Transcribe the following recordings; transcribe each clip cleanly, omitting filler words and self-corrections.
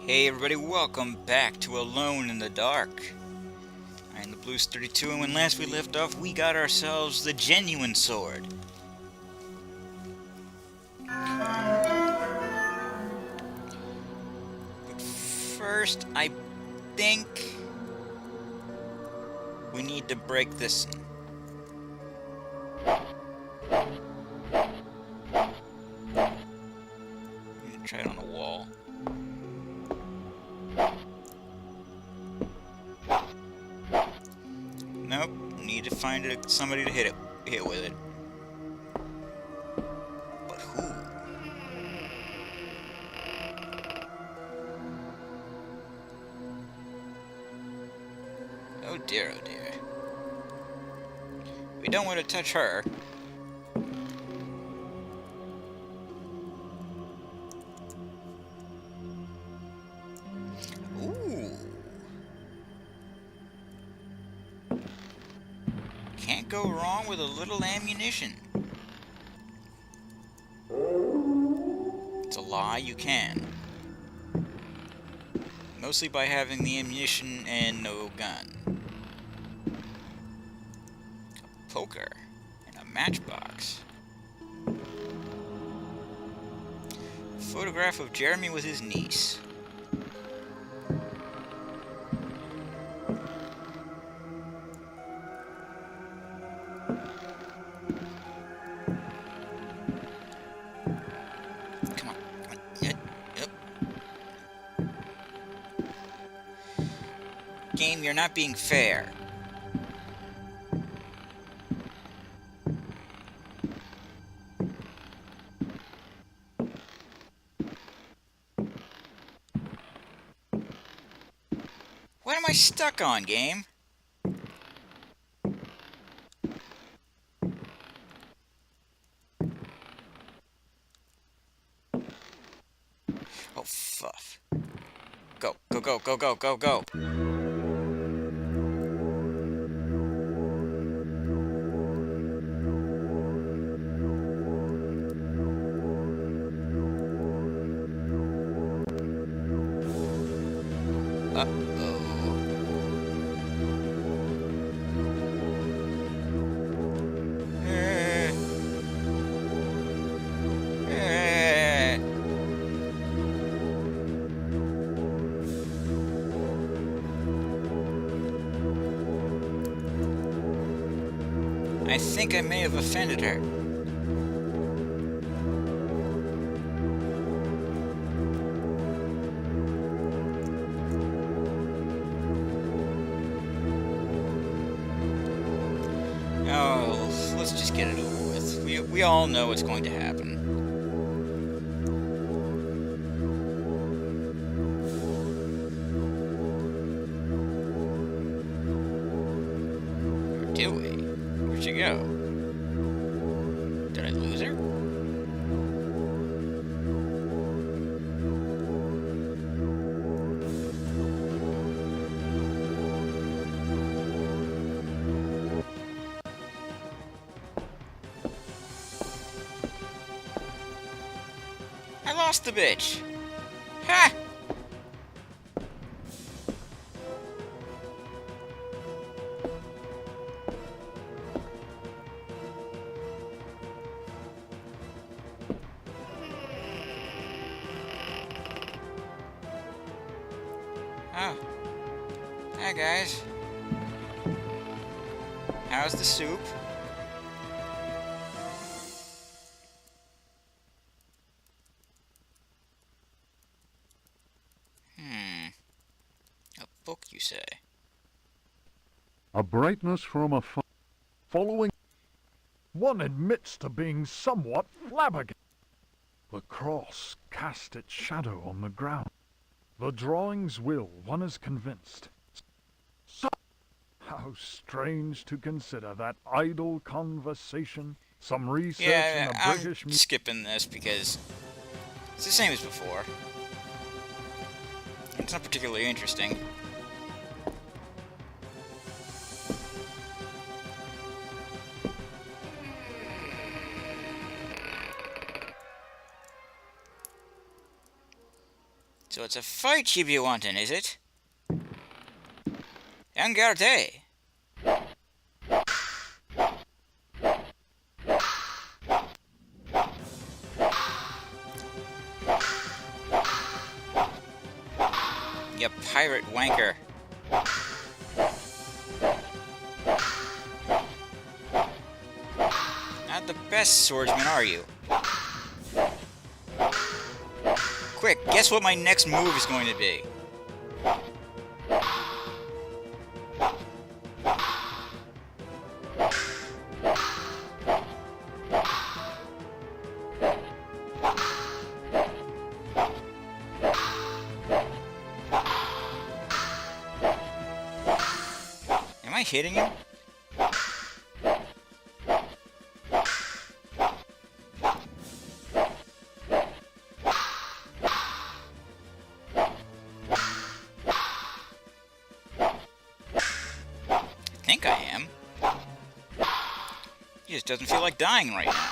Hey everybody, welcome back to Alone in the Dark. I'm the Blues 32, and when last we left off, we got ourselves the genuine sword. But first, I think we need to break this in. I'm gonna try it on a wall. Nope, need to find somebody to hit with it. But who? Oh dear, oh dear. We don't want to touch her. Ooh. Can't go wrong with a little ammunition. It's a lie, you can. Mostly by having the ammunition and no gun. A poker and a matchbox. A photograph of Jeremy with his niece. Come on, come on. Yep. Game, you're not being fair. What am I stuck on, game? Oh, fuff. Go, go, go, go, go, go, go. Uh-oh. I think I may have offended her. Oh, let's just get it over with. We all know what's going to happen. Or do we? Where'd she go? Did I lose her? I lost the bitch! Ha! Oh. Hi, guys. How's the soup? A book, you say? A brightness from afar. Following, one admits to being somewhat flabbergasted. The cross cast its shadow on the ground. The drawing's will, one is convinced. So, how strange to consider that idle conversation, some research in the I'm British Museum. skipping this because it's the same as before. It's not particularly interesting. So So it's a fight you be wanting, is it? En garde! You pirate wanker. Not the best swordsman, are you? Quick, guess what my next move is going to be? Am I hitting him? I think I am. He just doesn't feel like dying right now.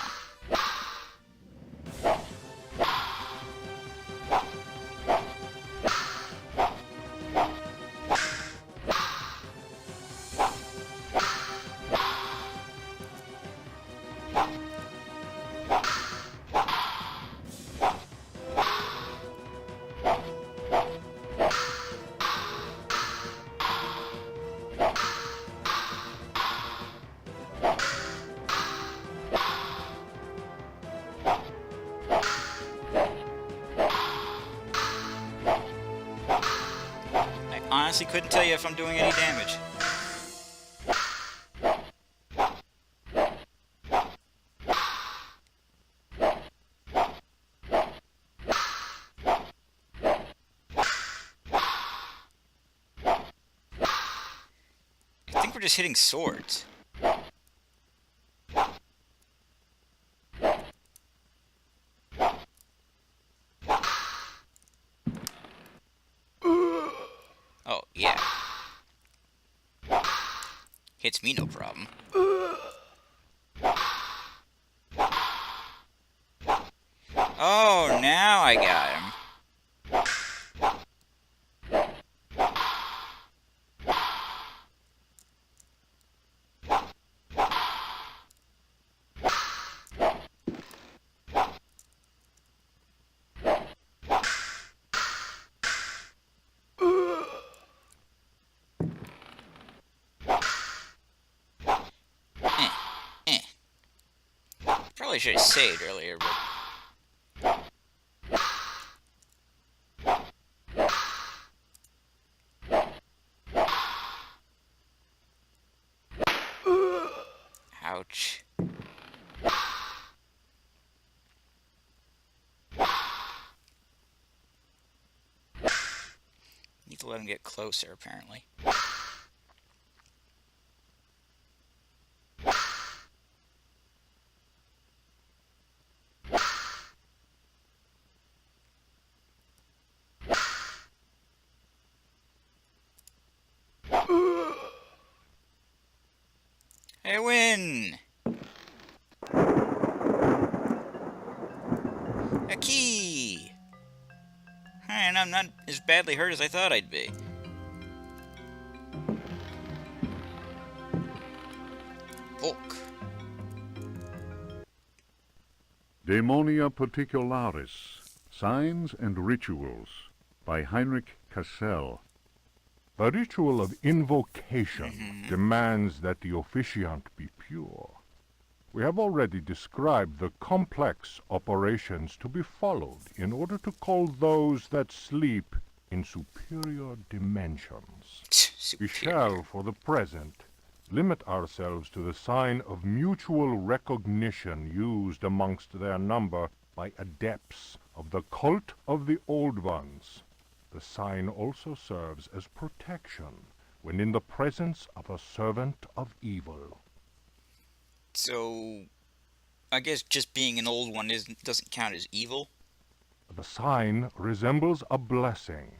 I honestly couldn't tell you if I'm doing any damage. I think we're just hitting swords. Oh, yeah. Hits me no problem. Oh, now I got him. Probably should have saved earlier, but... Ouch. Need to let him get closer, apparently. I win! A key! And I'm not as badly hurt as I thought I'd be. Book. Daemonia Particularis, Signs and Rituals, by Heinrich Cassel. A ritual of invocation demands that the officiant be pure. We have already described the complex operations to be followed in order to call those that sleep in superior dimensions. We shall, for the present, limit ourselves to the sign of mutual recognition used amongst their number by adepts of the cult of the Old Ones. The sign also serves as protection when in the presence of a servant of evil. So, I guess just being an old one doesn't count as evil? The sign resembles a blessing,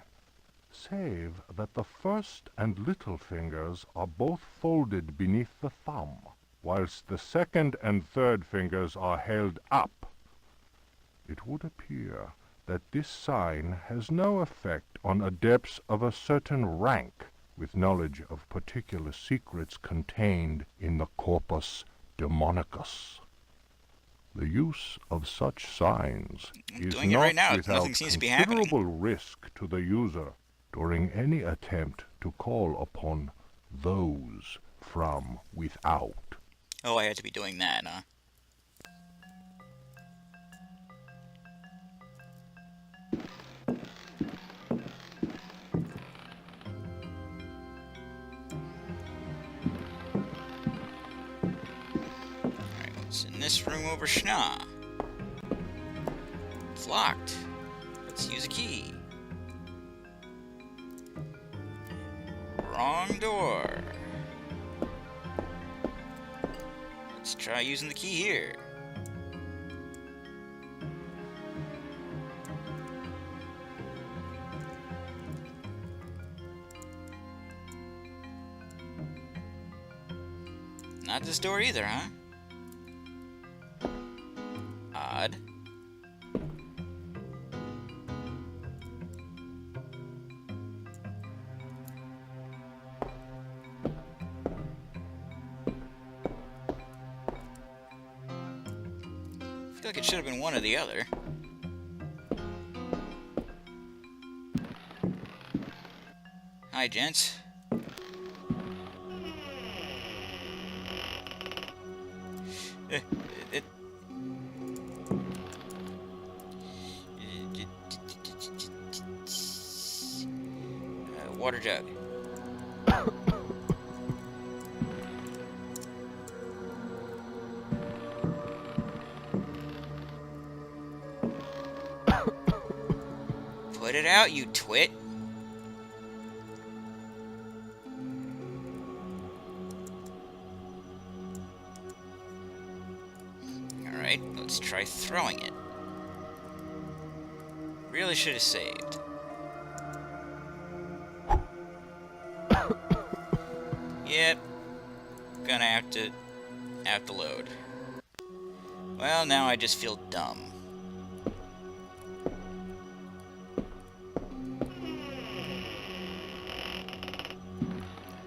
save that the first and little fingers are both folded beneath the thumb, whilst the second and third fingers are held up. It would appear that this sign has no effect on adepts of a certain rank with knowledge of particular secrets contained in the corpus demonicus. The use of such signs I'm is doing it not right now. without Nothing seems to be happening. considerable risk to the user during any attempt to call upon those from without. Oh, I had to be doing that, huh? Alright, what's in this room over Schna? It's locked. Let's use a key. Wrong door. Let's try using the key here. Not this door either, huh? Odd. I feel like it should have been one or the other. Hi, gents. It water jug. Put it out, you twit. Alright, let's try throwing it. Really should have saved. Yep. Gonna have to load. Well, now I just feel dumb.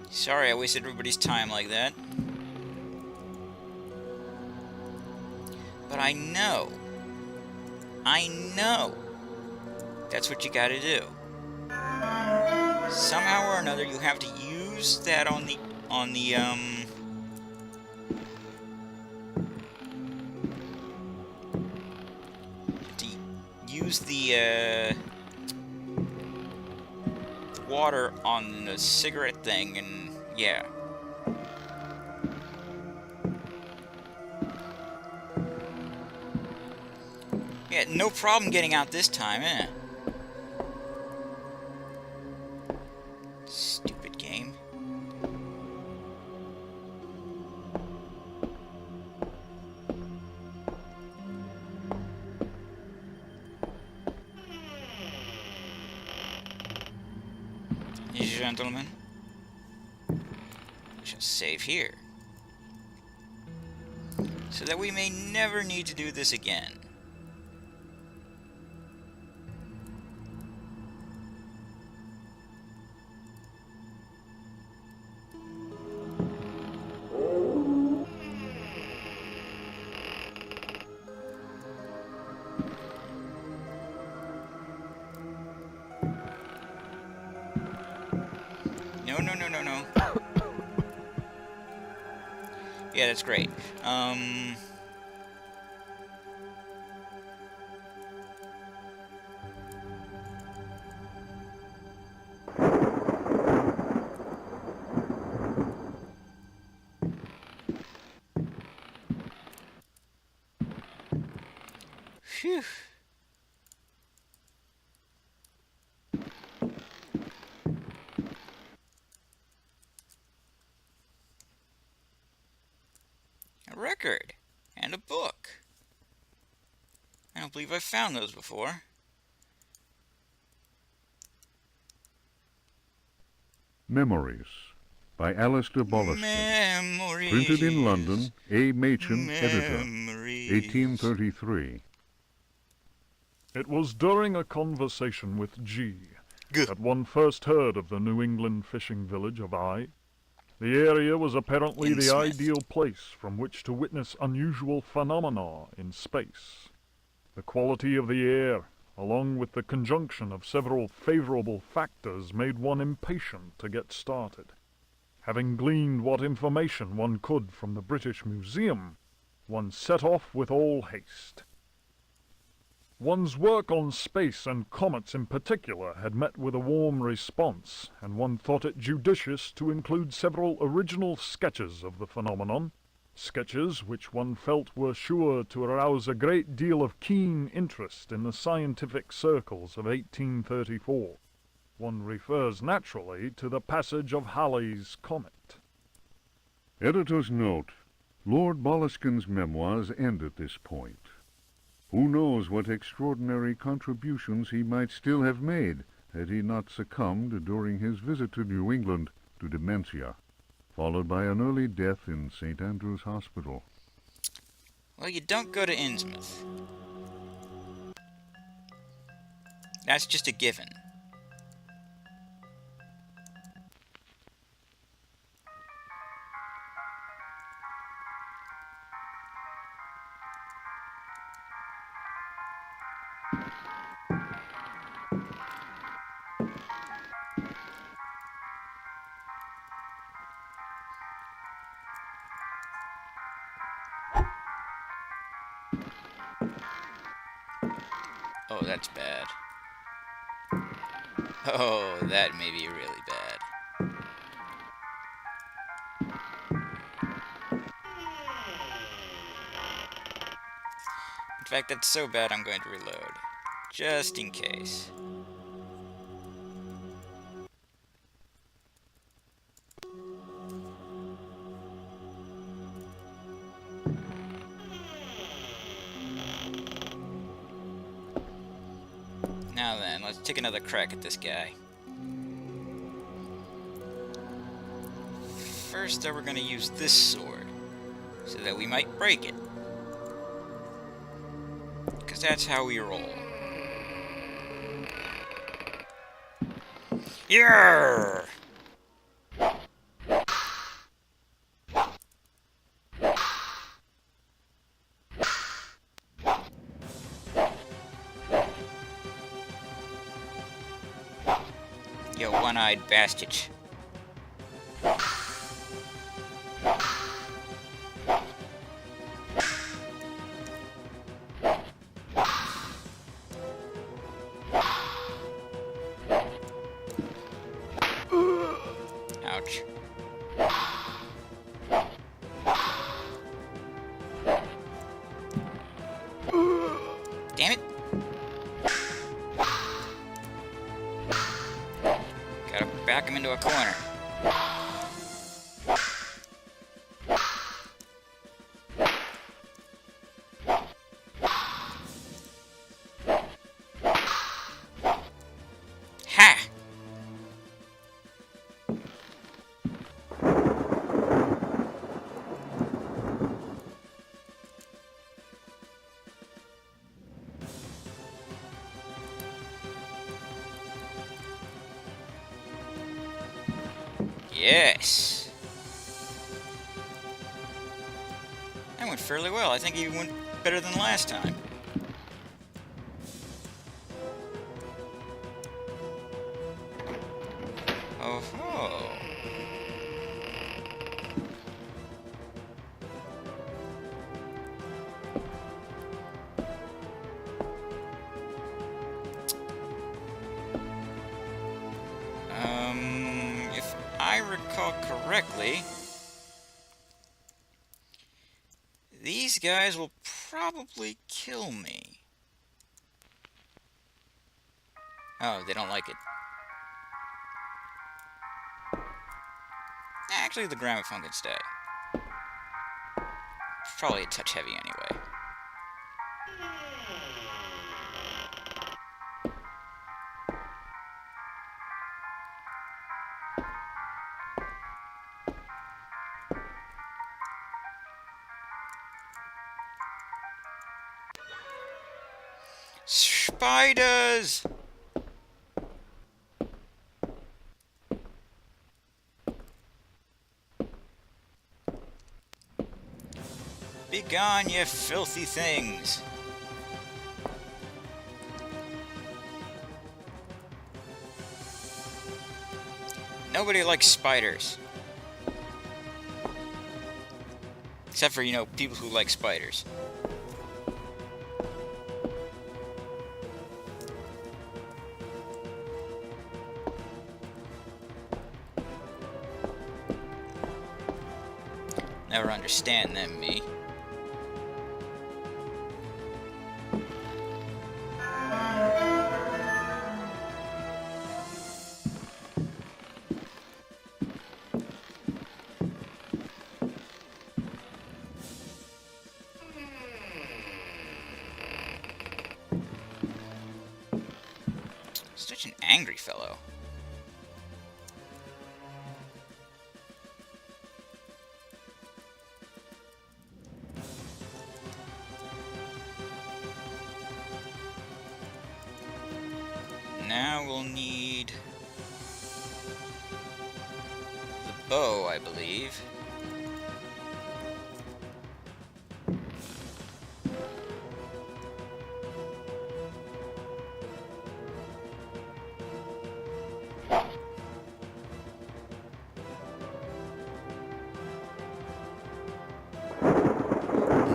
Sorry I wasted everybody's time like that. But I know that's what you gotta do. Somehow or another you have to use that on the to use the water on the cigarette thing, and yeah. Yeah, no problem getting out this time, eh? Stupid game. Gentlemen, we shall save here, so that we may never need to do this again. No. Yeah, that's great. Phew. A record and a book. I don't believe I've found those before. Memories by Alistair Bollaston. Memories. Printed in London, A. Machin, editor, Memories. 1833. It was during a conversation with G Gah. that one first heard of the New England fishing village of I. The area was apparently the Innsmouth. ideal place from which to witness unusual phenomena in space. The quality of the air, along with the conjunction of several favorable factors, made one impatient to get started. Having gleaned what information one could from the British Museum, one set off with all haste. One's work on space and comets in particular had met with a warm response, and one thought it judicious to include several original sketches of the phenomenon, sketches which one felt were sure to arouse a great deal of keen interest in the scientific circles of 1834. One refers naturally to the passage of Halley's comet. Editor's note: Lord Boleskin's memoirs end at this point. Who knows what extraordinary contributions he might still have made had he not succumbed during his visit to New England to dementia, followed by an early death in St. Andrew's Hospital. Well, you don't go to Innsmouth. That's just a given. Oh, that's bad. Oh, that may be really bad. In fact, that's so bad I'm going to reload. Just in case. Now then, let's take another crack at this guy. First, though, we're going to use this sword, so that we might break it. Because that's how we roll. Yarr! You one-eyed bastard. Ouch. Damn it. Gotta back him into a corner. Ha! Yes. That went fairly well. I think it went better than last time. Oh ho. If I recall correctly, these guys will probably kill me. Oh, they don't like it. Actually, the gramophone can stay. It's probably a touch heavy anyway. Spiders! Begone, you filthy things! Nobody likes spiders. Except for, you know, people who like spiders. Never understand them, me. Such an angry fellow. Now we'll need the bow, I believe.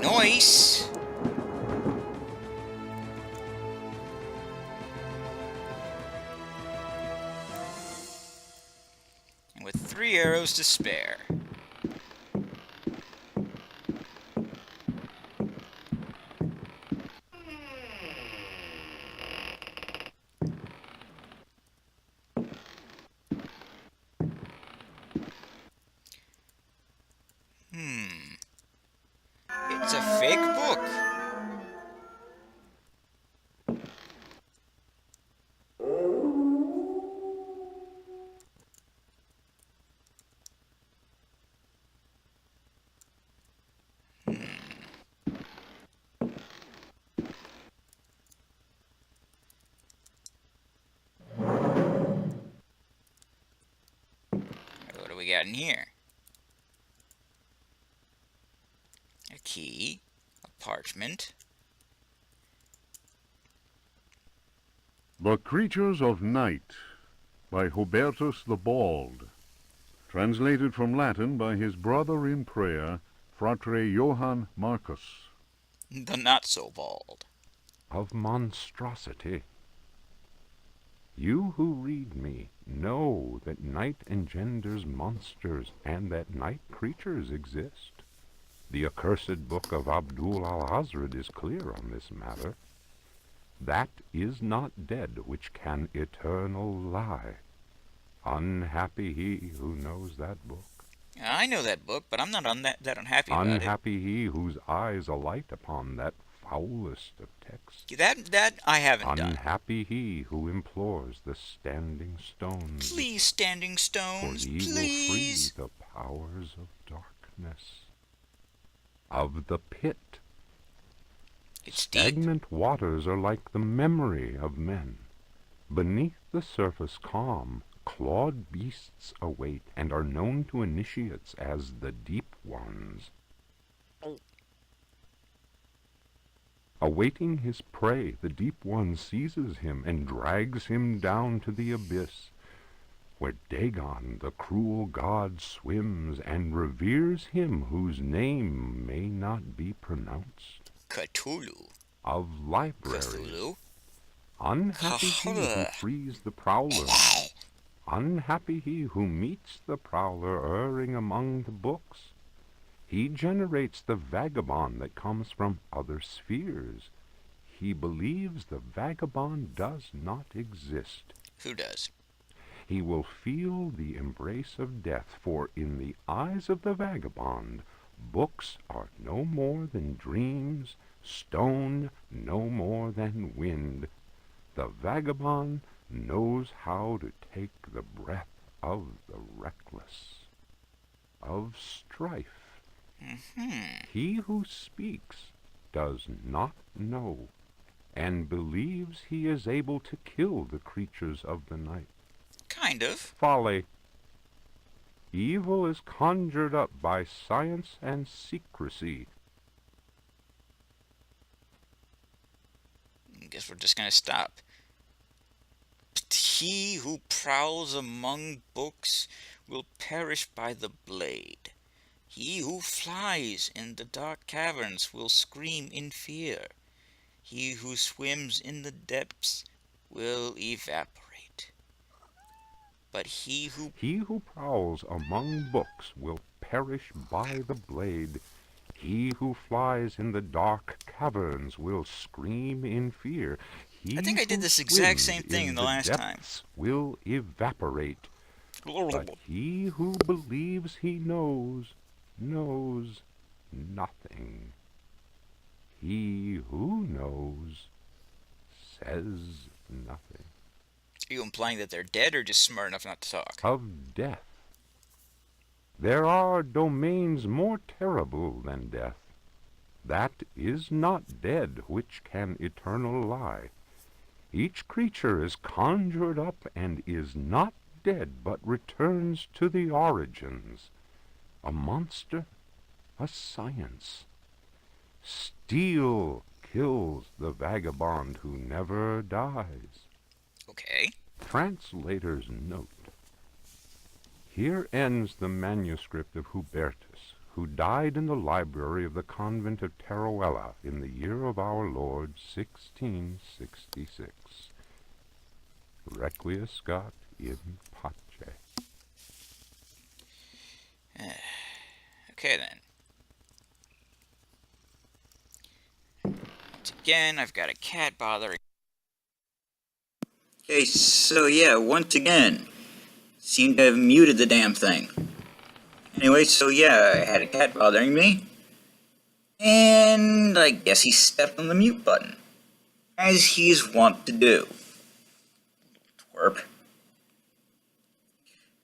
Nice! And with 3 arrows to spare. It's a fake book. What do we got in here? A key, a parchment. The Creatures of Night by Hubertus the Bald. Translated from Latin by his brother in prayer, Fratre Johann Marcus. The not-so-bald. Of monstrosity. You who read me know that night engenders monsters, and that night creatures exist. The accursed book of Abdul al-Hazred is clear on this matter. That is not dead which can eternal lie. Unhappy he who knows that book. I know that book, but I'm not that unhappy about it. Unhappy he whose eyes alight upon that foulest of texts. That I haven't done. Unhappy he who implores the standing stones. Please, standing For stones, he please. will free the powers of darkness. Of the pit. It's deep. Stagnant waters are like the memory of men. Beneath the surface calm, clawed beasts await, and are known to initiates as the deep ones. Awaiting his prey, the deep one seizes him and drags him down to the abyss, where Dagon, the cruel god, swims and reveres him whose name may not be pronounced. Cthulhu. Of libraries. Cthulhu. Unhappy he who frees the prowler. Unhappy he who meets the prowler erring among the books. He generates the vagabond that comes from other spheres. He believes the vagabond does not exist. Who does? He will feel the embrace of death, for in the eyes of the vagabond, books are no more than dreams, stone no more than wind. The vagabond knows how to take the breath of the reckless. Of strife. He who speaks does not know, and believes he is able to kill the creatures of the night. Kind of. Folly. Evil is conjured up by science and secrecy. I guess we're just gonna stop. But he who prowls among books will perish by the blade. He who flies in the dark caverns will scream in fear. He who swims in the depths will evaporate. But he who prowls among books will perish by the blade. He who flies in the dark caverns will scream in fear. I think I did this exact same thing in the last time. Will evaporate. But he who believes he knows nothing. He who knows says nothing. Are you implying that they're dead or just smart enough not to talk? Of death. There are domains more terrible than death. That is not dead which can eternal lie. Each creature is conjured up and is not dead, but returns to the origins. A monster, a science. Steel kills the vagabond who never dies. Okay. Translator's note. Here ends the manuscript of Hubertus, who died in the library of the convent of Teruella in the year of our Lord 1666. Requiescat in pace. Okay then. Once again, I've got a cat bothering. Okay, so yeah, once again, seem to have muted the damn thing. Anyway, so yeah, I had a cat bothering me, and I guess he stepped on the mute button, as he's wont to do. Twerp.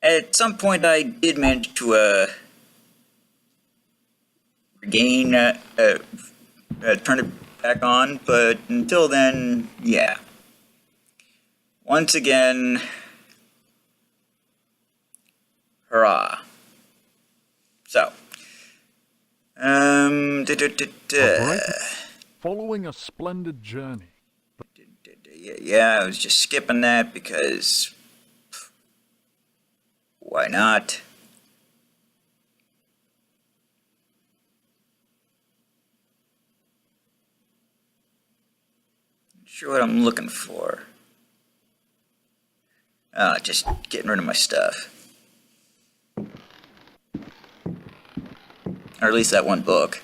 At some point, I did manage to regain, turn it back on, but until then, yeah. Once again, hurrah. So, Following a splendid journey. Yeah, I was just skipping that because why not? Not sure what I'm looking for. Oh, just getting rid of my stuff. Or at least that one book.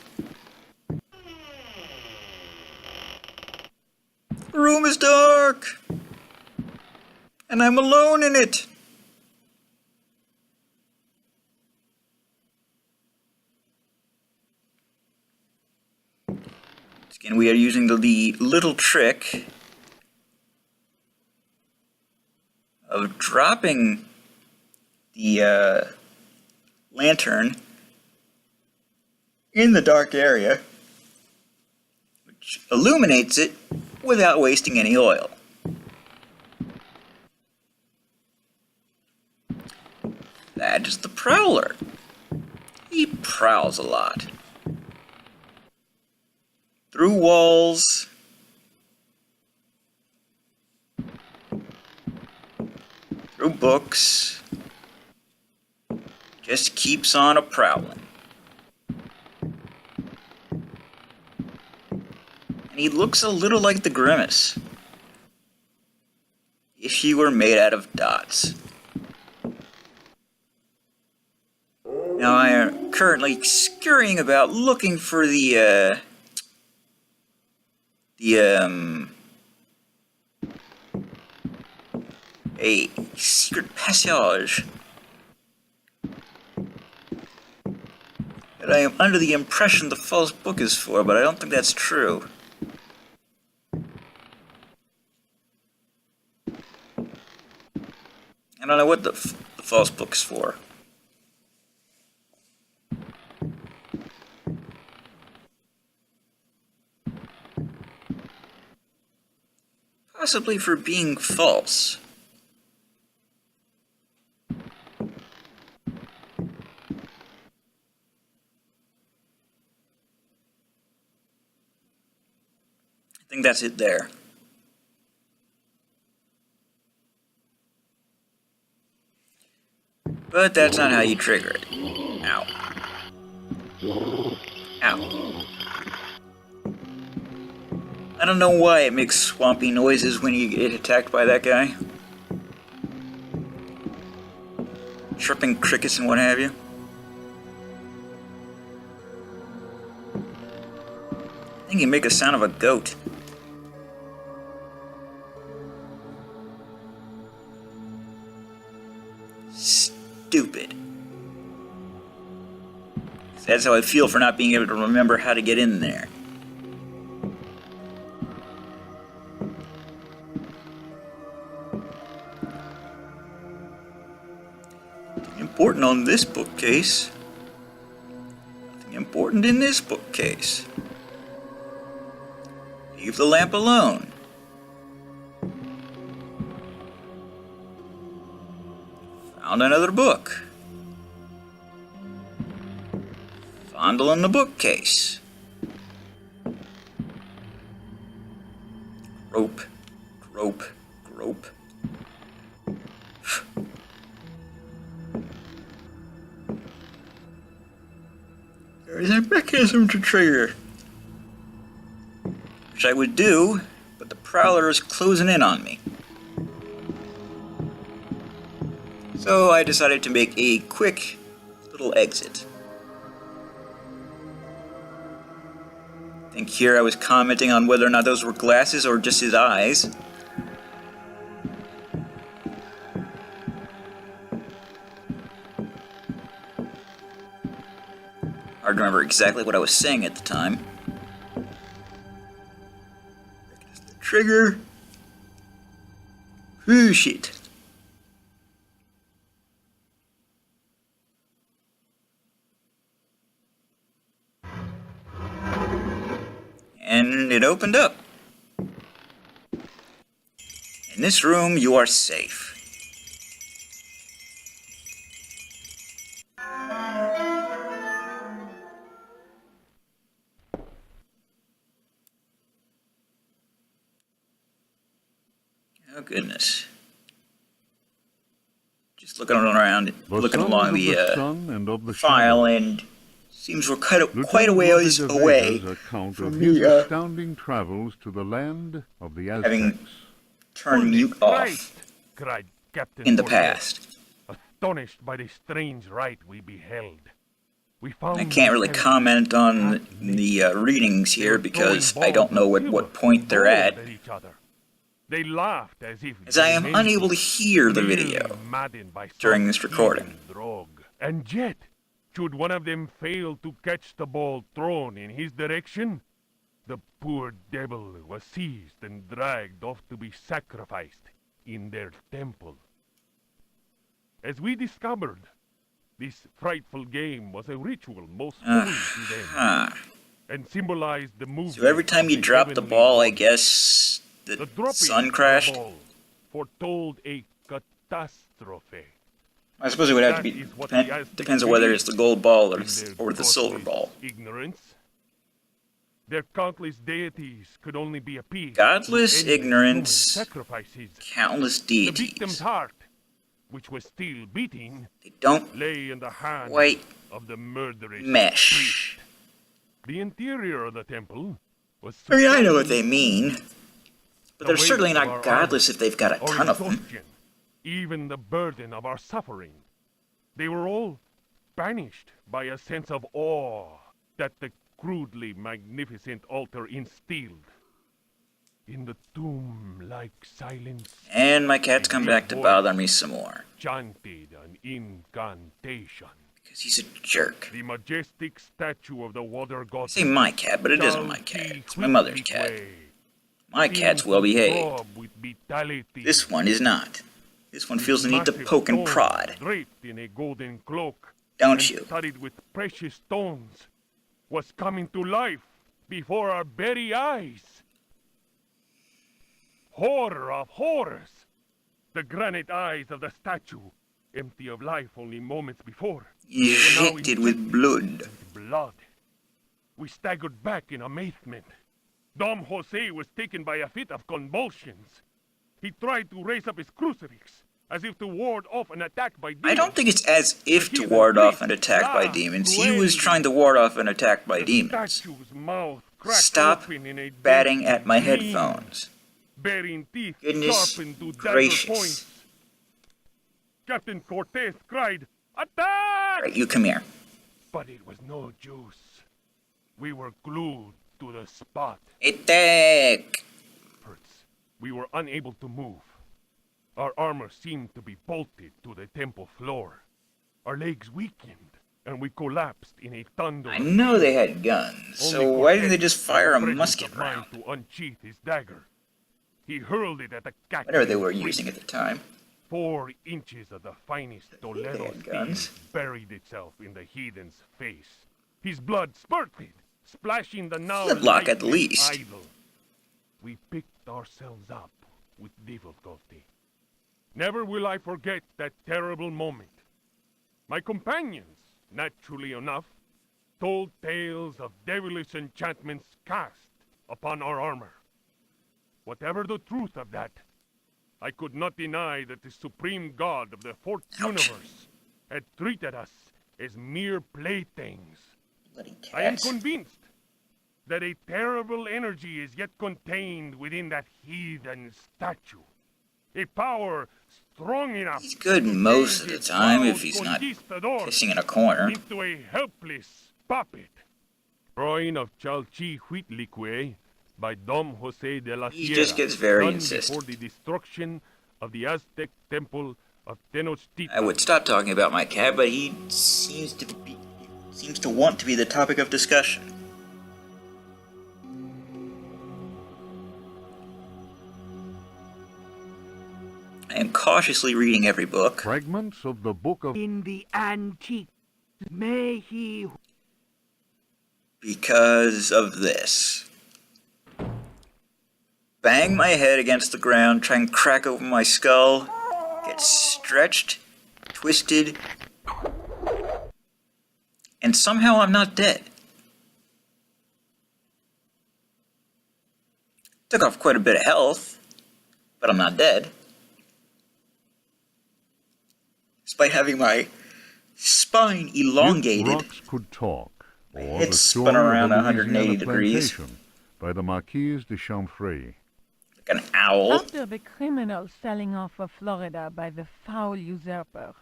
The room is dark! And I'm alone in it! Again, we are using the little trick of dropping the lantern in the dark area, which illuminates it without wasting any oil. That is the Prowler. He prowls a lot. Through walls, through books, just keeps on a prowling. And he looks a little like the Grimace, if he were made out of dots. Now I am currently scurrying about looking for a secret passage that I am under the impression the false book is for, but I don't think that's true. I don't know what the false book's for. possibly for being false. I think that's it there. But that's not how you trigger it. Ow. Ow. I don't know why it makes swampy noises when you get attacked by that guy. Chirping crickets and what have you. I think you make a sound of a goat. Stupid. That's how I feel for not being able to remember how to get in there. Nothing important on this bookcase. Nothing important in this bookcase. Leave the lamp alone. Found another book. Fondle in the bookcase. Grope, grope, grope. There is a mechanism to trigger. Which I would do, but the prowler is closing in on me. So I decided to make a quick little exit. I think here I was commenting on whether or not those were glasses or just his eyes. Hard to remember exactly what I was saying at the time. The trigger. Ooh, shit. And it opened up. In this room, you are safe. Oh, goodness. Just looking around, looking along the file, and seems we're quite a ways away account from of his the, astounding travels to the land of the Aztecs. having turned mute off cried Captain in the Cortez, past. astonished by the strange rite we beheld. We found I can't really comment on the readings here because I don't know at what point they're at, each other. They laughed as if as I am unable to hear the video during this recording. And yet, should one of them fail to catch the ball thrown in his direction, the poor devil was seized and dragged off to be sacrificed in their temple. As we discovered, this frightful game was a ritual most holy to them, and symbolized the movement. So every time you drop the ball, I guess the sun crashed? Foretold a catastrophe. I suppose it would have to be, depends on whether it's the gold ball or the silver ball. Ignorance. Their countless deities could only be appeased. Godless through ignorance, sacrifices. countless The victim's deities. heart, which was still beating, They don't lay in the hand quite of the murderous mesh. priest. The interior of the temple was... I mean, I know what they mean, but they're The weight certainly of not our godless if they've got a our ton of them. exhaustion, even the burden of our suffering. They were all banished by a sense of awe that the crudely magnificent altar instilled. In the tomb-like silence, And my cat's come back to bother me some more. chanted an incantation. Because he's a jerk. The majestic statue of the water I god. say my cat, but it isn't my cat. It's my mother's cat. My cat's well behaved. This one is not. This one feels the need to poke and prod. Draped in a golden cloak, Don't and you? studded with precious stones, was coming to life before our very eyes. Horror of horrors! The granite eyes of the statue, empty of life only moments before, Injected with blood. with blood. We staggered back in amazement. Dom Jose was taken by a fit of convulsions. He tried to raise up his crucifix, as if to ward off an attack by demons. I don't think it's as if to ward off an attack by demons. He was trying to ward off an attack by The demons. statue's mouth cracked Stop open in a batting at my deadly gleam, headphones. bearing teeth Goodness sharpened to gracious. dagger points. Captain Cortez cried, "Attack!" Right, you come here. But it was no use. We were glued to the spot. Attack! Hurts. We were unable to move. Our armor seemed to be bolted to the temple floor. Our legs weakened, and we collapsed in a thunder. I know they had guns, so why didn't they just fire a musket round? To unsheath his dagger. He hurled it at the cat. Whatever they were using at the time. 4 inches of the finest Toledo had steel guns. buried itself in the heathen's face. His blood spurted, splashing the now Flintlock at lifeless least. idol. We picked ourselves up with difficulty. Never will I forget that terrible moment. My companions, naturally enough, told tales of devilish enchantments cast upon our armor. Whatever the truth of that, I could not deny that the supreme god of the fourth universe had treated us as mere playthings. Bloody I am cats. convinced that a terrible energy is yet contained within that heathen statue. A power strong enough He's good to most of change the its time if proud he's not conquistador pissing in a corner. into a helpless puppet. Ruin of Chalchihuitlicue by Dom Jose de la He Sierra, just gets very done insistent. before the destruction of the Aztec temple of Tenochtitlan. I would stop talking about my cat, but he seems to want to be the topic of discussion. I am cautiously reading every book. Fragments of the Book of In the antique, may he Because of this. Bang my head against the ground, try and crack open my skull, get stretched, twisted, and somehow I'm not dead. Took off quite a bit of health, but I'm not dead. Despite having my spine elongated. If Rocks Could Talk, or head The spun Story around of a 180 Louisiana degrees. Plantation by the Marquise de Chamfray. Like an owl. After the criminal selling off of Florida by the foul usurper,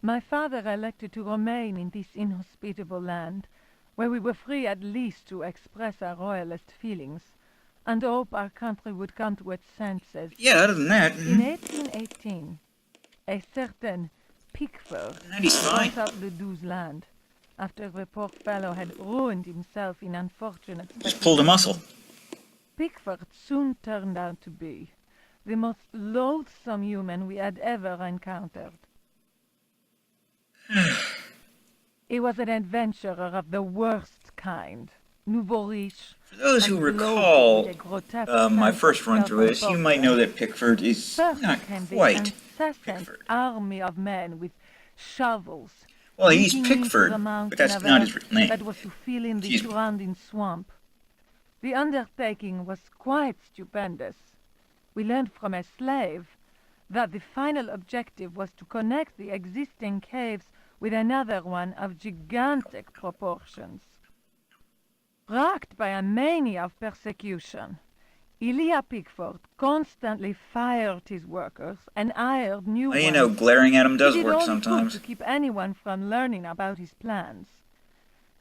my father elected to remain in this inhospitable land, where we were free at least to express our royalist feelings, and hope our country would come to its senses. Yeah, other than that, In 1818, a certain Pickford that he's fine. bought out Ledoux's land, after the poor fellow had ruined himself in unfortunate Just pulled a muscle. Pickford soon turned out to be the most loathsome human we had ever encountered. He was an adventurer of the worst kind, nouveau riche. For those who and recall bloated with a grotesque my sense first of run through this, you might know that Pickford is First not came the quite incessant Pickford. army of men with shovels. Well, he's digging into Pickford, the but mountain that's of not his earth real name. That was to fill in the Excuse me. surrounding swamp. The undertaking was quite stupendous. We learned from a slave that the final objective was to connect the existing caves with another one of gigantic proportions. Racked by a mania of persecution, Elia Pickford constantly fired his workers and hired new Well, you ones. know, glaring at him does He did work all he sometimes. could to keep anyone from learning about his plans.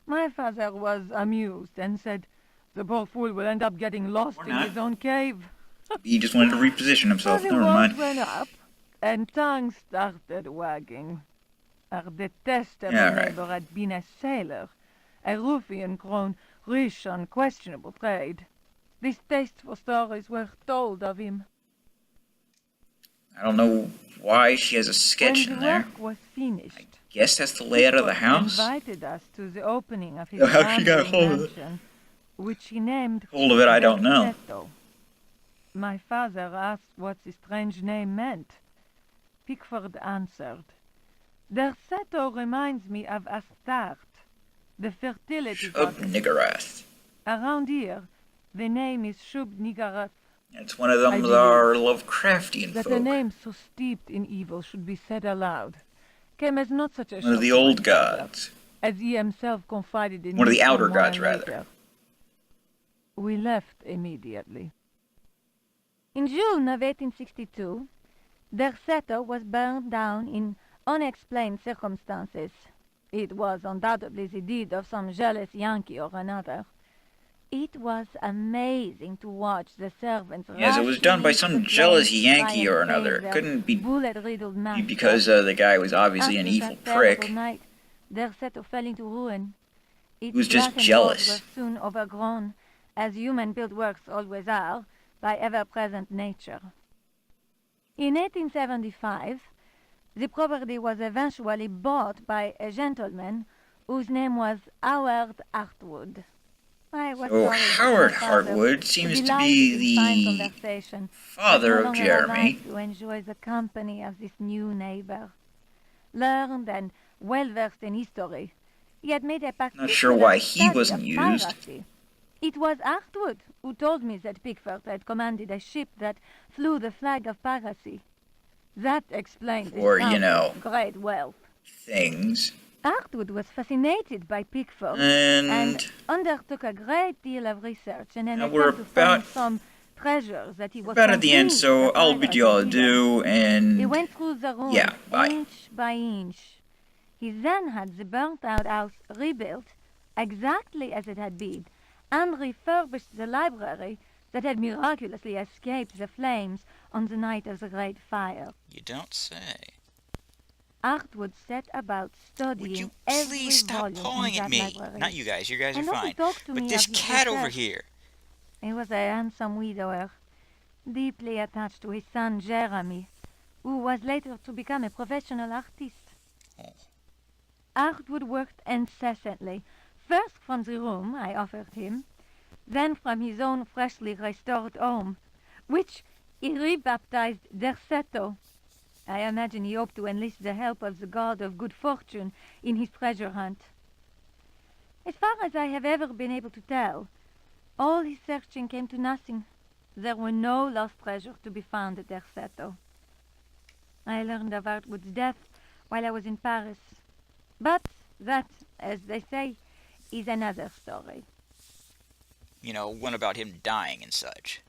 My father was amused and said, "The poor fool will end up getting lost Or in not. his own cave." He just wanted to reposition himself. So the Never walls mind. went up, and tongues started wagging. Our detestable Yeah, right. neighbor had been a sailor, a ruffian grown rich on questionable trade. Distasteful stories were told of him. I don't know why she has a sketch When in the there. work was finished, Guess that's the layout of the Pickford house. invited us to the opening of his How she got rambling hold of it? mansion, which he named Hold of it, I don't know. Versetto. my father asked what the strange name meant. Pickford answered, Derceto reminds me of Astarte, the fertility Shub goddess. Niggurath. Around here, the name is Shub Niggurath. It's one of I them believe are Lovecraftian that a folk. name so steeped in evil should be said aloud came as not such a One of shock the to my old father, gods. as he himself confided in One of me the outer some while gods, rather. later. We left immediately. In June of 1862, Derceto was burned down in unexplained circumstances. It was undoubtedly the deed of some jealous Yankee or another. It was amazing to watch the servants. Yes, it was done by rushing some into the jealous flames to try Yankee and or save another. It their couldn't be bullet-riddled master. because the guy was obviously an After evil that terrible prick. night, Derceto fell into ruin. Its was just blackened jealous. walls were soon overgrown, as human-built works always are, by ever-present nature. In 1875, the property was eventually bought by a gentleman whose name was Howard Hartwood. I was So sorry that Howard my father, Hartwood who seems to delighted be in fine the conversation, father was of no longer Jeremy. alive to enjoy the company of this new neighbor. Learned and well-versed in history, he had made a particular Not sure why he study wasn't of used. piracy. It was Hartwood who told me that Pickford had commanded a ship that flew the flag of piracy. That explained his Or, you know, great wealth. things. Hartwood was fascinated by Pickford And undertook a great deal of research in an now we're attempt to find about some treasures that he was about at the end, convinced so the I'll bid pirates you all had hidden. adieu, He and went through the ruins yeah, bye. inch by inch. He then had the burnt-out house rebuilt exactly as it had been, and refurbished the library that had miraculously escaped the flames on the night of the Great Fire. You don't say. Hartwood set about studying Would you every please stop volume pawing in at that me? library. Not you guys are And not to fine. talk to But me this of his cat over research. here. He was a handsome widower, deeply attached to his son Jeremy, who was later to become a professional artist. Oh. Hartwood worked incessantly, first from the room I offered him, then from his own freshly restored home, which he rebaptized Derceto. I imagine he hoped to enlist the help of the god of good fortune in his treasure hunt. As far as I have ever been able to tell, all his searching came to nothing. There were no lost treasures to be found at Derceto. I learned of Hartwood's death while I was in Paris. But that, as they say, is another story. You know, one about him dying and such.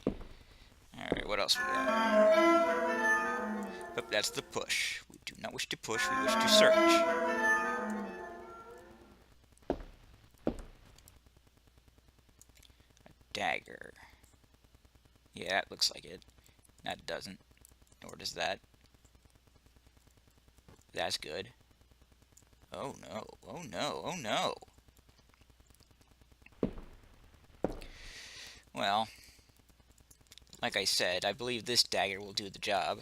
Alright, what else we got? But that's the push. We do not wish to push, we wish to search. A dagger. Yeah, it looks like it. That doesn't. Nor does that. That's good. Oh no, oh no, oh no. Well, like I said, I believe this dagger will do the job.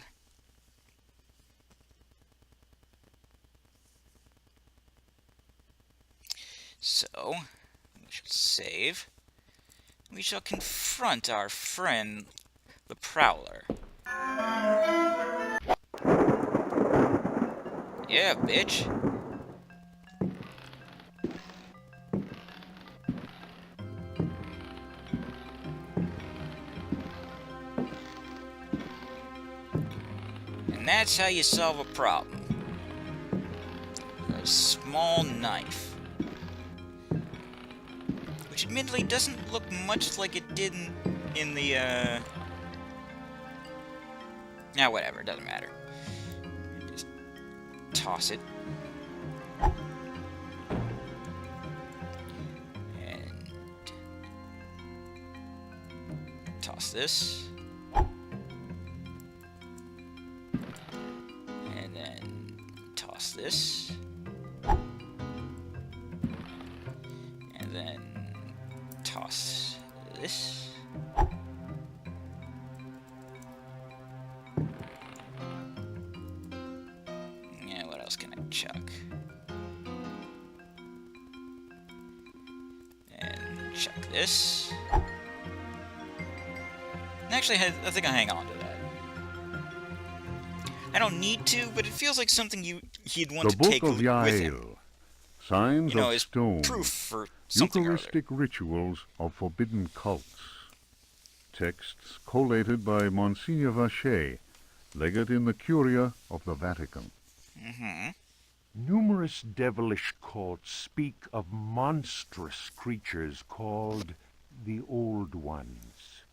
So, we shall save. We shall confront our friend, the Prowler. Yeah, bitch. And that's how you solve a problem. A small knife. Which admittedly doesn't look much like it did in the, Now, whatever, it doesn't matter. Just toss it. And toss this. And then toss this. And then toss this. Yeah, what else can I chuck? And chuck this. Actually, I think I hang on to that. I don't need to, but it feels like something he'd want The to Book take of with him. Yael. Signs You know, of as stone. proof for something or other. Eucharistic rituals of forbidden cults. Texts collated by Monsignor Vacher, legate in the Curia of the Vatican. Mm-hmm. Numerous devilish cults speak of monstrous creatures called the Old Ones.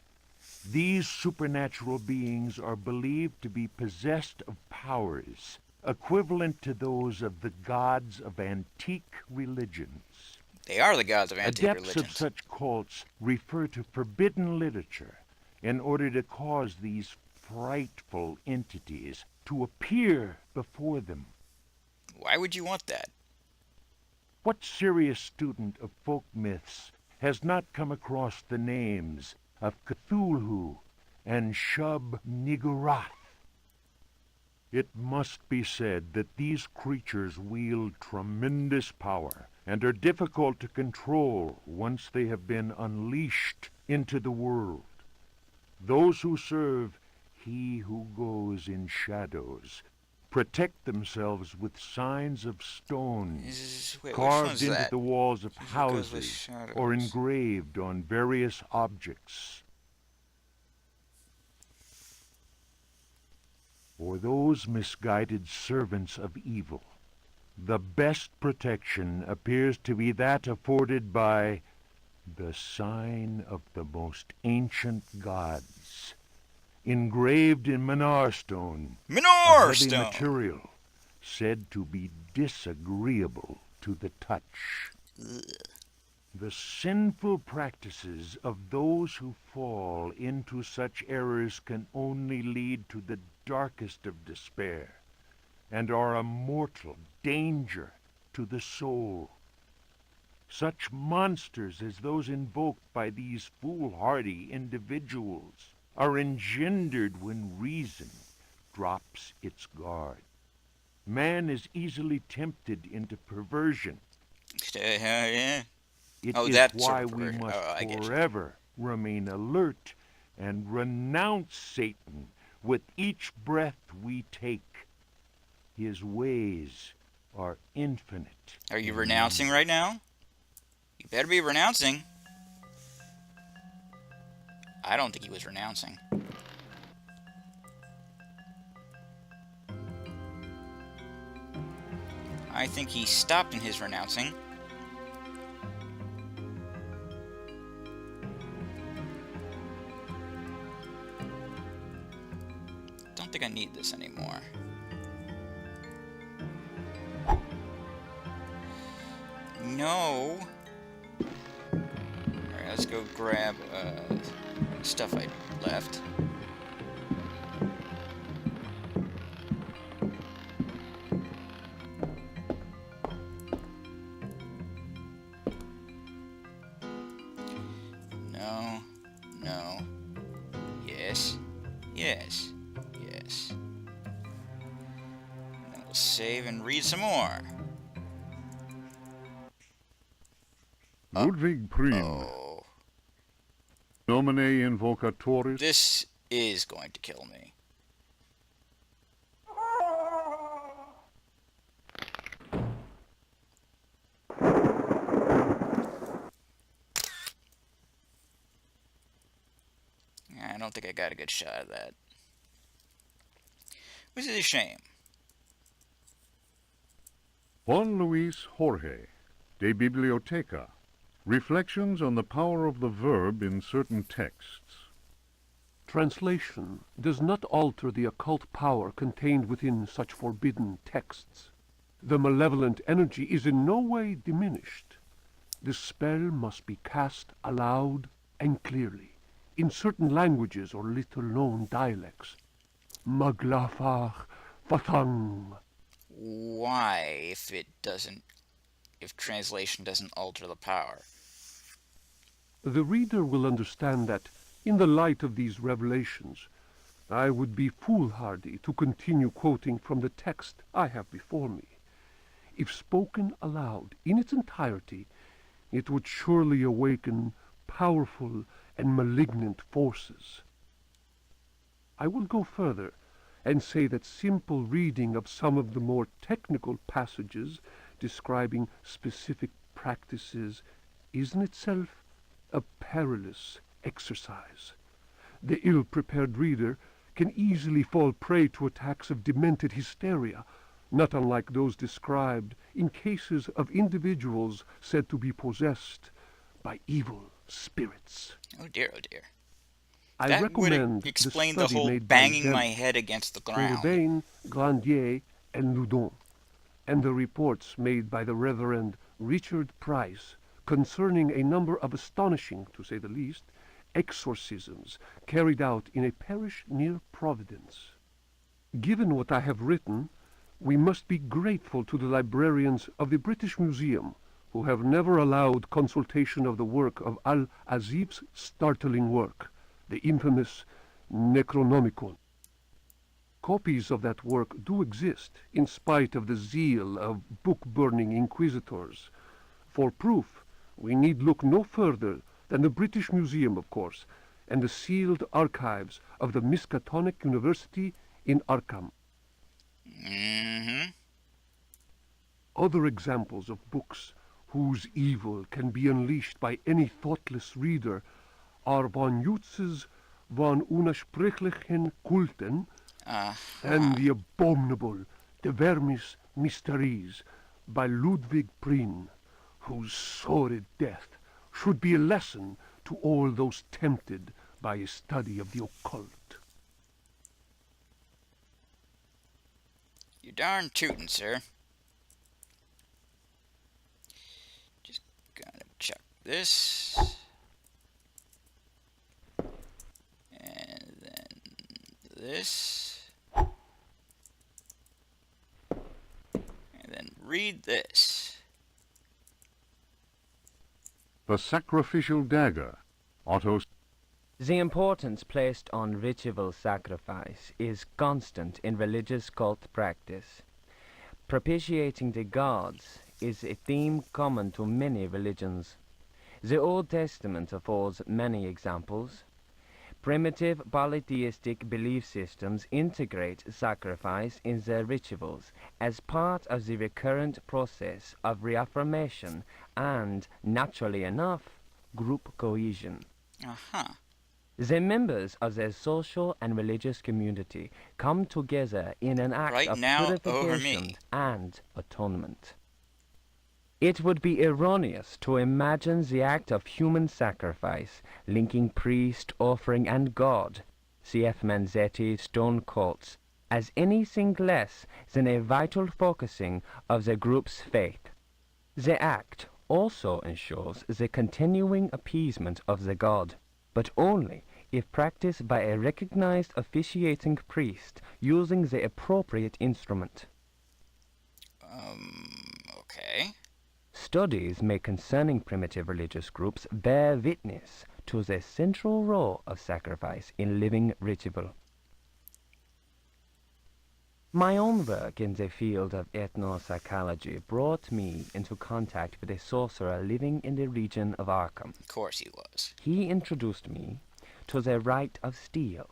These supernatural beings are believed to be possessed of powers equivalent to those of the gods of antique religions. They are the gods of antique Adepts religions. of such cults refer to forbidden literature in order to cause these frightful entities to appear before them. Why would you want that? What serious student of folk myths has not come across the names of Cthulhu and Shub-Niggurath? It must be said that these creatures wield tremendous power and are difficult to control once they have been unleashed into the world. Those who serve He who goes in shadows protect themselves with signs of stone Wait, which carved one's into that? the walls of He who goes with houses shadows. or engraved on various objects. For those misguided servants of evil, the best protection appears to be that afforded by the sign of the most ancient gods, engraved in Minar stone, a Minar heavy stone! material said to be disagreeable to the touch. The sinful practices of those who fall into such errors can only lead to the darkest of despair, and are a mortal danger to the soul. Such monsters as those invoked by these foolhardy individuals are engendered when reason drops its guard. Man is easily tempted into perversion. Yeah. It Oh, is that sort why of we perversion. must Oh, I get you. forever remain alert and renounce Satan with each breath we take. His ways are infinite. Are you in renouncing number. right now? You better be renouncing. I don't think he was renouncing. I think he stopped in his renouncing. Don't think I need this anymore. No. Alright, let's go grab stuff I left. No. No. Yes. Yes. Yes. Then we'll save and read some more. Ludwig Prim, Oh. nomine invocatoris. This is going to kill me. I don't think I got a good shot of that. Which is a shame. Juan Luis Jorge, de Biblioteca. Reflections on the power of the verb in certain texts. Translation does not alter the occult power contained within such forbidden texts. The malevolent energy is in no way diminished. The spell must be cast aloud and clearly, in certain languages or little-known dialects. Maglafach Fatang. Why, if translation doesn't alter the power? The reader will understand that, in the light of these revelations, I would be foolhardy to continue quoting from the text I have before me. If spoken aloud in its entirety, it would surely awaken powerful and malignant forces. I will go further and say that simple reading of some of the more technical passages describing specific practices is in itself a perilous exercise. The ill-prepared reader can easily fall prey to attacks of demented hysteria, not unlike those described in cases of individuals said to be possessed by evil spirits. Oh dear, oh dear. I That would recommend explain the the study whole made banging by my head against the ground. Urbain, Grandier, and Loudon, and the reports made by the Reverend Richard Price concerning a number of astonishing, to say the least, exorcisms carried out in a parish near Providence. Given what I have written, we must be grateful to the librarians of the British Museum, who have never allowed consultation of the work of Al-Azif's startling work, the infamous Necronomicon. Copies of that work do exist, in spite of the zeal of book-burning inquisitors. For proof, we need look no further than the British Museum, of course, and the sealed archives of the Miskatonic University in Arkham. Mm-hmm. Other examples of books whose evil can be unleashed by any thoughtless reader are von Jutz's von unersprechlichen Kulten and the abominable De Vermis Mysteries by Ludwig Prien, whose sordid death should be a lesson to all those tempted by a study of the occult. You're darn tootin', sir. Just gonna check this. And then this. And then read this. The sacrificial dagger. Otto. The importance placed on ritual sacrifice is constant in religious cult practice. Propitiating the gods is a theme common to many religions. The Old Testament affords many examples. Primitive polytheistic belief systems integrate sacrifice in their rituals as part of the recurrent process of reaffirmation and, naturally enough, group cohesion. Uh-huh. The members of their social and religious community come together in an act Right of now, over purification me. and atonement. It would be erroneous to imagine the act of human sacrifice linking priest, offering, and God, cf. Manzetti stone cults, as anything less than a vital focusing of the group's faith. The act also ensures the continuing appeasement of the god, but only if practiced by a recognized officiating priest using the appropriate instrument. Okay. Studies made concerning primitive religious groups bear witness to the central role of sacrifice in living ritual. My own work in the field of ethnopsychology brought me into contact with a sorcerer living in the region of Arkham. Of course he was. He introduced me to the rite of steel,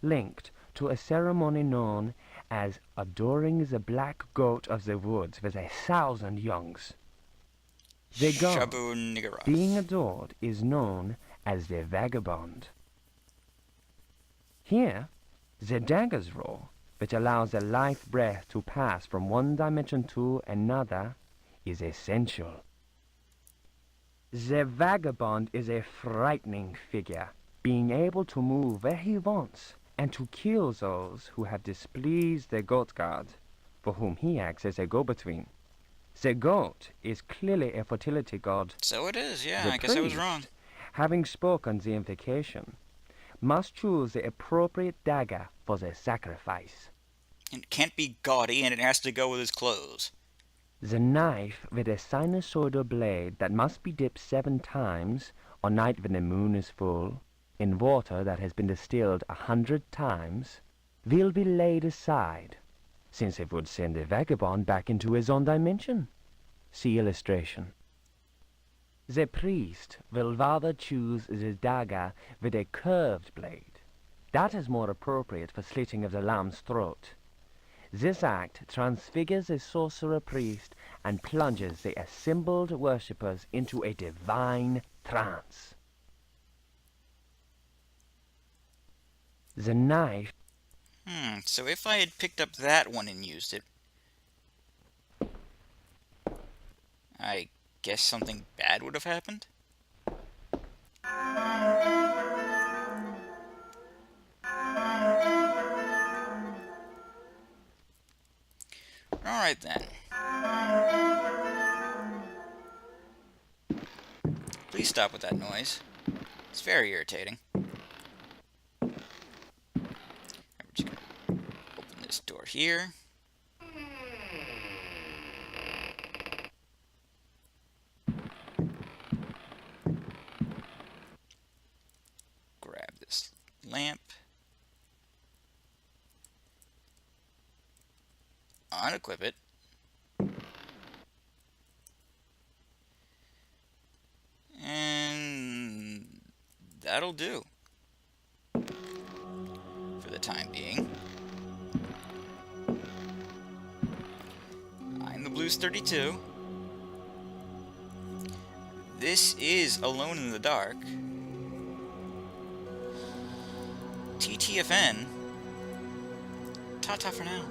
linked to a ceremony known as adoring the black goat of the woods with 1,000 youngs. The god Shabu Niggurath. being adored is known as the vagabond. Here, the dagger's role, which allows the life breath to pass from one dimension to another, is essential. The vagabond is a frightening figure, being able to move where he wants and to kill those who have displeased the goat god, for whom he acts as a go-between. The goat is clearly a fertility god. So it is, yeah, The I guess I was priest, wrong. having spoken the invocation, must choose the appropriate dagger for the sacrifice. It can't be gaudy, and it has to go with his clothes. The knife with a sinusoidal blade that must be dipped 7 times, on night when the moon is full, in water that has been distilled 100 times, will be laid aside, since it would send the vagabond back into his own dimension. See illustration. The priest will rather choose the dagger with a curved blade, That is more appropriate for slitting of the lamb's throat. This act transfigures a sorcerer priest and plunges the assembled worshippers into a divine trance. The knife... So if I had picked up that one and used it, I guess something bad would have happened? Alright then. Please stop with that noise. It's very irritating. We're just gonna open this door here. Grab this lamp. Unequip it. And that'll do. For the time being. I'm the Blues 32. This is Alone in the Dark. TTFN. Ta-ta for now.